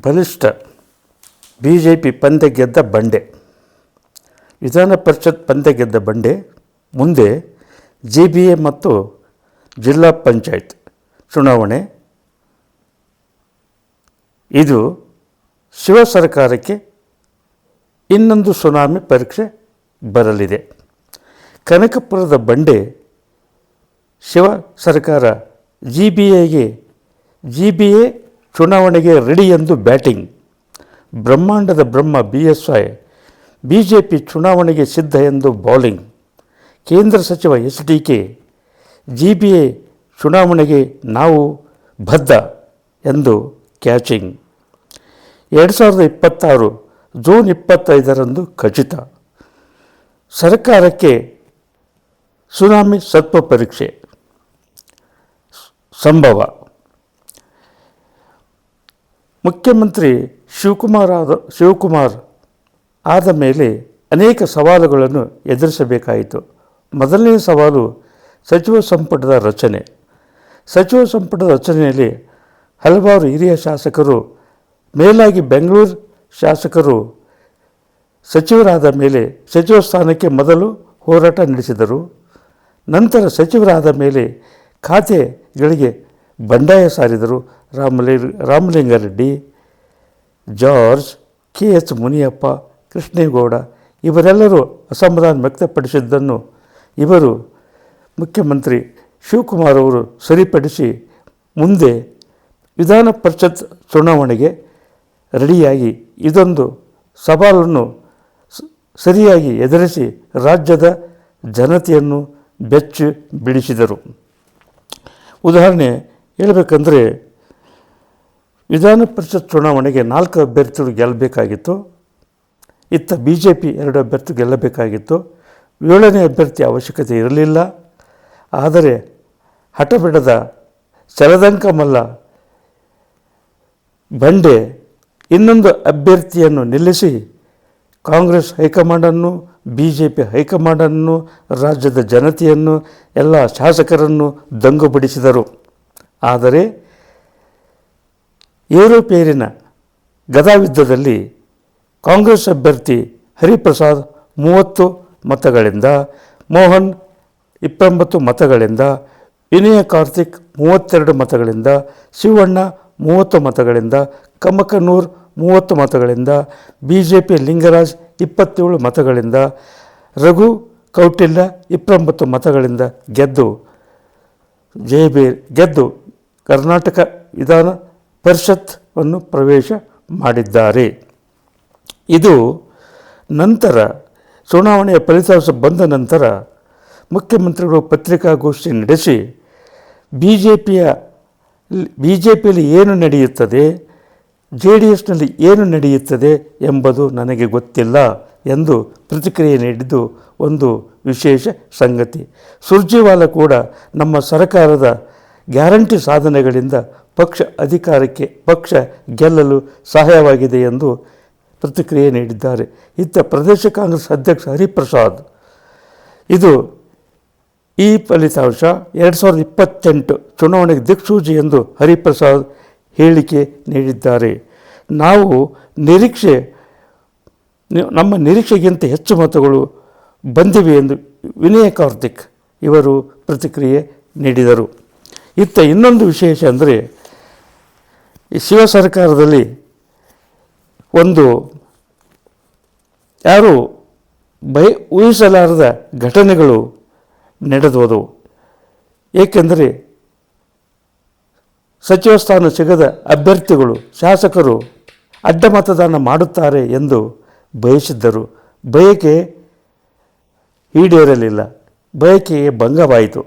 ಬಲಿಷ್ಠ BJP ಪಂದ್ಯ ಗೆದ್ದ ಬಂಡೆ. ವಿಧಾನ ಪರಿಷತ್ ಪಂದ್ಯ ಗೆದ್ದ ಬಂಡೆ ಮುಂದೆ GBA ಮತ್ತು ಜಿಲ್ಲಾ ಪಂಚಾಯತ್ ಚುನಾವಣೆ. ಇದು ಶಿವ ಸರ್ಕಾರಕ್ಕೆ ಇನ್ನೊಂದು ಸುನಾಮಿ ಪರೀಕ್ಷೆ ಬರಲಿದೆ. ಕನಕಪುರದ ಬಂಡೆ ಶಿವ ಸರ್ಕಾರ GBA ಚುನಾವಣೆಗೆ ರೆಡಿ ಎಂದು ಬ್ಯಾಟಿಂಗ್. ಬ್ರಹ್ಮಾಂಡದ ಬ್ರಹ್ಮ BSY BJP ಚುನಾವಣೆಗೆ ಸಿದ್ಧ ಎಂದು ಬೌಲಿಂಗ್. ಕೇಂದ್ರ ಸಚಿವ SDK GBA ಚುನಾವಣೆಗೆ ನಾವು ಬದ್ಧ ಎಂದು ಕ್ಯಾಚಿಂಗ್. 2026 ಜೂನ್ 25ರಂದು ಖಚಿತ. ಸರ್ಕಾರಕ್ಕೆ ಸುನಾಮಿ ಸತ್ವ ಪರೀಕ್ಷೆ ಸಂಭವ. ಮುಖ್ಯಮಂತ್ರಿ ಶಿವಕುಮಾರ್ ಆದ ಮೇಲೆ ಅನೇಕ ಸವಾಲುಗಳನ್ನು ಎದುರಿಸಬೇಕಾಯಿತು. ಮೊದಲನೇ ಸವಾಲು ಸಚಿವ ಸಂಪುಟದ ರಚನೆ. ಸಚಿವ ಸಂಪುಟದ ರಚನೆಯಲ್ಲಿ ಹಲವಾರು ಹಿರಿಯ ಶಾಸಕರು, ಮೇಲಾಗಿ ಬೆಂಗಳೂರು ಶಾಸಕರು ಸಚಿವರಾದ ಮೇಲೆ ಸಚಿವ ಸ್ಥಾನಕ್ಕೆ ಮೊದಲು ಹೋರಾಟ ನಡೆಸಿದರು. ನಂತರ ಸಚಿವರಾದ ಮೇಲೆ ಖಾತೆಗಳಿಗೆ ಬಂಡಾಯ ಸಾರಿದರು. ರಾಮಲಿಂಗಾರೆಡ್ಡಿ, ಜಾರ್ಜ್, KH ಮುನಿಯಪ್ಪ, ಕೃಷ್ಣೇಗೌಡ ಇವರೆಲ್ಲರೂ ಅಸಮಾಧಾನ ವ್ಯಕ್ತಪಡಿಸಿದ್ದನ್ನು ಇವರು ಮುಖ್ಯಮಂತ್ರಿ ಶಿವಕುಮಾರ್ ಅವರು ಸರಿಪಡಿಸಿ ಮುಂದೆ ವಿಧಾನ ಪರಿಷತ್ ಚುನಾವಣೆಗೆ ರೆಡಿಯಾಗಿ ಇದೊಂದು ಸವಾಲನ್ನು ಸರಿಯಾಗಿ ಎದುರಿಸಿ ರಾಜ್ಯದ ಜನತೆಯನ್ನು ಬೆಚ್ಚಿ ಬೀಳಿಸಿದರು. ಉದಾಹರಣೆ ಹೇಳಬೇಕಂದ್ರೆ ವಿಧಾನ ಪರಿಷತ್ ಚುನಾವಣೆಗೆ 4 ಅಭ್ಯರ್ಥಿಗಳು ಗೆಲ್ಲಬೇಕಾಗಿತ್ತು. ಇತ್ತ BJP 2 ಅಭ್ಯರ್ಥಿ ಗೆಲ್ಲಬೇಕಾಗಿತ್ತು. 7ನೇ ಅಭ್ಯರ್ಥಿ ಅವಶ್ಯಕತೆ ಇರಲಿಲ್ಲ. ಆದರೆ ಹಠಬಿಡದ ಚಲದಂಕ ಮಲ್ಲ ಬಂಡೆ ಇನ್ನೊಂದು ಅಭ್ಯರ್ಥಿಯನ್ನು ನಿಲ್ಲಿಸಿ ಕಾಂಗ್ರೆಸ್ ಹೈಕಮಾಂಡನ್ನು, BJP ಹೈಕಮಾಂಡನ್ನು, ರಾಜ್ಯದ ಜನತೆಯನ್ನು, ಎಲ್ಲ ಶಾಸಕರನ್ನು ದಂಗುಬಡಿಸಿದರು. ಆದರೆ ಏರುಪೇರಿನ ಗದಾಯುದ್ಧದಲ್ಲಿ ಕಾಂಗ್ರೆಸ್ ಅಭ್ಯರ್ಥಿ ಹರಿಪ್ರಸಾದ್ 30 ಮತಗಳಿಂದ, ಮೋಹನ್ 29 ಮತಗಳಿಂದ, ವಿನಯ ಕಾರ್ತಿಕ್ 32 ಮತಗಳಿಂದ, ಶಿವಣ್ಣ 30 ಮತಗಳಿಂದ, ಕಮಕನೂರ್ 30 ಮತಗಳಿಂದ, BJP ಲಿಂಗರಾಜ್ 27 ಮತಗಳಿಂದ, ರಘು ಕೌಟಿಲ್ಯ 29 ಮತಗಳಿಂದ ಗೆದ್ದು ಕರ್ನಾಟಕ ವಿಧಾನ ಪರಿಷತ್ವನ್ನು ಪ್ರವೇಶ ಮಾಡಿದ್ದಾರೆ. ಇದು ನಂತರ ಚುನಾವಣೆಯ ಫಲಿತಾಂಶ ಬಂದ ನಂತರ ಮುಖ್ಯಮಂತ್ರಿಗಳು ಪತ್ರಿಕಾಗೋಷ್ಠಿ ನಡೆಸಿ BJPಯಲ್ಲಿ ಏನು ನಡೆಯುತ್ತದೆ, JDSನಲ್ಲಿ ಏನು ನಡೆಯುತ್ತದೆ ಎಂಬುದು ನನಗೆ ಗೊತ್ತಿಲ್ಲ ಎಂದು ಪ್ರತಿಕ್ರಿಯೆ ನೀಡಿದ್ದು ಒಂದು ವಿಶೇಷ ಸಂಗತಿ. ಸುರ್ಜೇವಾಲಾ ಕೂಡ ನಮ್ಮ ಸರ್ಕಾರದ ಗ್ಯಾರಂಟಿ ಸಾಧನೆಗಳಿಂದ ಪಕ್ಷ ಗೆಲ್ಲಲು ಸಹಾಯವಾಗಿದೆ ಎಂದು ಪ್ರತಿಕ್ರಿಯೆ ನೀಡಿದ್ದಾರೆ. ಇತ್ತ ಪ್ರದೇಶ ಕಾಂಗ್ರೆಸ್ ಅಧ್ಯಕ್ಷ ಹರಿಪ್ರಸಾದ್ ಈ ಫಲಿತಾಂಶ 2028 ಚುನಾವಣೆಗೆ ದಿಕ್ಸೂಚಿ ಎಂದು ಹರಿಪ್ರಸಾದ್ ಹೇಳಿಕೆ ನೀಡಿದ್ದಾರೆ. ನಮ್ಮ ನಿರೀಕ್ಷೆಗಿಂತ ಹೆಚ್ಚು ಮತಗಳು ಬಂದಿವೆ ಎಂದು ವಿನಯ ಕಾರ್ತಿಕ್ ಇವರು ಪ್ರತಿಕ್ರಿಯೆ ನೀಡಿದರು. ಇತ್ತ ಇನ್ನೊಂದು ವಿಶೇಷ ಅಂದರೆ ಶಿವ ಸರ್ಕಾರದಲ್ಲಿ ಯಾರು ಊಹಿಸಲಾರದ ಘಟನೆಗಳು ನಡೆದವು. ಏಕೆಂದರೆ ಸಚಿವ ಸ್ಥಾನ ಸಿಗದ ಅಭ್ಯರ್ಥಿಗಳು, ಶಾಸಕರು ಅಡ್ಡ ಮತದಾನ ಮಾಡುತ್ತಾರೆ ಎಂದು ಬಯಸಿದ್ದರು. ಬಯಕೆ ಈಡೇರಲಿಲ್ಲ, ಬಯಕೆಗೆ ಭಂಗವಾಯಿತು.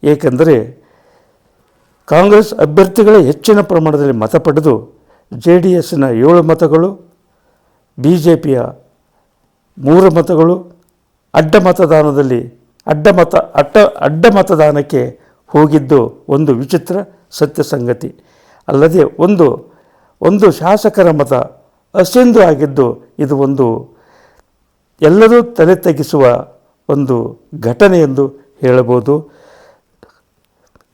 ಏಕೆಂದರೆ ಕಾಂಗ್ರೆಸ್ ಅಭ್ಯರ್ಥಿಗಳೇ ಹೆಚ್ಚಿನ ಪ್ರಮಾಣದಲ್ಲಿ ಮತ ಪಡೆದು JDSನ 7 ಮತಗಳು, BJPಯ 3 ಮತಗಳು ಅಡ್ಡ ಮತದಾನಕ್ಕೆ ಹೋಗಿದ್ದು ಒಂದು ವಿಚಿತ್ರ ಸತ್ಯ ಸಂಗತಿ. ಅಲ್ಲದೆ ಒಂದು ಶಾಸಕರ ಮತ ಅಸಿಂಧು ಆಗಿದ್ದು ಇದು ಎಲ್ಲರೂ ತಲೆ ತಗ್ಗಿಸುವ ಒಂದು ಘಟನೆ ಎಂದು ಹೇಳಬಹುದು.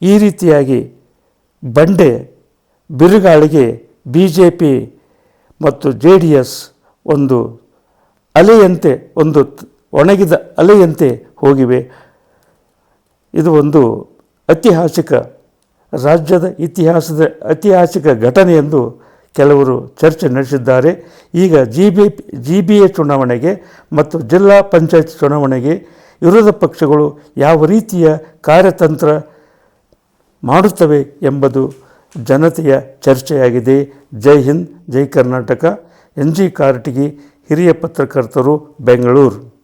ಈ ರೀತಿಯಾಗಿ ಬಂಡೆ ಬಿರುಗಾಳಿಗೆ BJP ಮತ್ತು JDS ಒಂದು ಅಲೆಯಂತೆ, ಒಂದು ಒಣಗಿದ ಅಲೆಯಂತೆ ಹೋಗಿವೆ. ಇದು ಒಂದು ರಾಜ್ಯದ ಇತಿಹಾಸದ ಐತಿಹಾಸಿಕ ಘಟನೆ ಎಂದು ಕೆಲವರು ಚರ್ಚೆ ನಡೆಸಿದ್ದಾರೆ. ಈಗ GBA ಚುನಾವಣೆಗೆ ಮತ್ತು ಜಿಲ್ಲಾ ಪಂಚಾಯತ್ ಚುನಾವಣೆಗೆ ವಿರೋಧ ಪಕ್ಷಗಳು ಯಾವ ರೀತಿಯ ಕಾರ್ಯತಂತ್ರ ಮಾಡುತ್ತವೆ ಎಂಬುದು ಜನತೆಯ ಚರ್ಚೆಯಾಗಿದೆ. ಜೈ ಹಿಂದ್, ಜೈ ಕರ್ನಾಟಕ. NG ಕಾರಟಗಿ, ಹಿರಿಯ ಪತ್ರಕರ್ತರು, ಬೆಂಗಳೂರು.